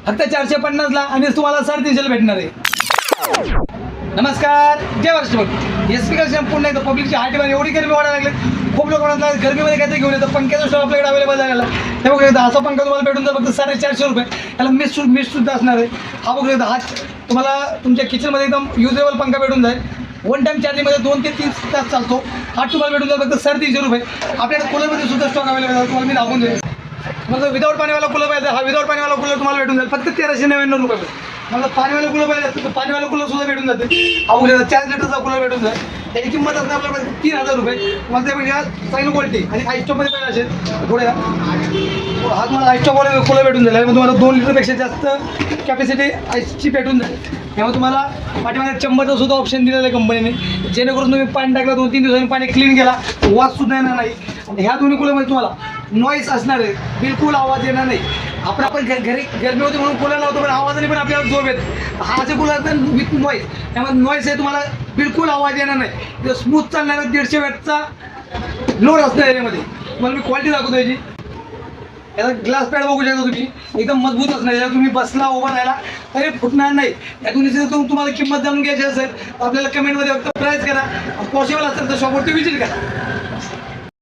फक्त 450ला आणि तुम्हाला 350ला भेटणार आहे. नमस्कार, जय महाराष्ट्र. एस पी का संपूर्ण एकदा पब्लिकची हाटीमध्ये एवढी गरमी वाढायला लागली. खूप लोक म्हणतात गरमीमध्ये काहीतरी घेऊन येतं. पंख्याचा स्टॉप आपल्याकडे अवेलेबल झालेला. हे बघा एकदा असा पंखा तुम्हाला भेटून जाईल फक्त 450 रुपये. त्याला मीठ सुद्धा असणार आहे. हा बघा एकदा हा तुम्हाला तुमच्या किचनमध्ये एकदम युजेबल पंखा भेटून जाईल. वन टाइम चार्जिंगमध्ये 2 ते 3 तास चालतो. हा तुम्हाला भेटून जाईल फक्त 350 रुपये. आपल्याकडे कूलरमध्ये सुद्धा स्टॉक अवेलेबल आहे. तुम्हाला मी दाखवून देईल. मतलब विदाउट पाणीवाला कूलर पाहिजे, हा विदाउट पाणीवाला कूलर तुम्हाला भेटून जाईल फक्त 1399 रुपये. मला पाणीवाला कूलर पाहिजे तर पाणीवाला कूलर सुद्धा भेटून जाते. हा 4 लिटरचा कूलर भेटून जाईल. त्याची किंमत असते आपल्याकडे 3000 रुपये. मला त्यापेक्षा चांगली क्वालिटी आणि आईस्टॉपमध्ये पाहिजे असेल थोड्या हा तुम्हाला आईस्टॉपवाले कूलर भेटून जाईल. यामध्ये तुम्हाला 2 लिटरपेक्षा जास्त कॅपॅसिटी आईसची भेटून जाईल. त्यामुळे तुम्हाला पाठीमागे चंबरचं सुद्धा ऑप्शन दिलेलं आहे कंपनीने, जेणेकरून तुम्ही पाणी टाकलं 2-3 दिवसांनी पाणी क्लीन केला वास सुद्धा येणार नाही. आणि ह्या दोन्ही कूलरमध्ये तुम्हाला नॉईस असणार आहे, बिलकुल आवाज येणार नाही. आपण घरी गरमी होती म्हणून कूलर लावतो पण आवाजाने पण आपल्याला झोप येत. हा जे कूलर तर विथ नॉईस, त्यामुळे नॉईस आहे तुम्हाला बिलकुल आवाज येणार नाही. स्मूथ चालणार 150 वॅटचा लोड असणार याच्यामध्ये. तुम्हाला मी क्वालिटी दाखवतो याची. याचा ग्लास पॅड बघू शकता तुम्ही, एकदम मजबूत असणार. याला तुम्ही बसला उभा राहिला तरी फुटणार नाही. या दोन्हीची तुम्हाला किंमत जाणून घ्यायची असेल तर आपल्याला कमेंटमध्ये फक्त प्राईस करा. पॉसिबल असेल तर शॉपवरती विजिट करा.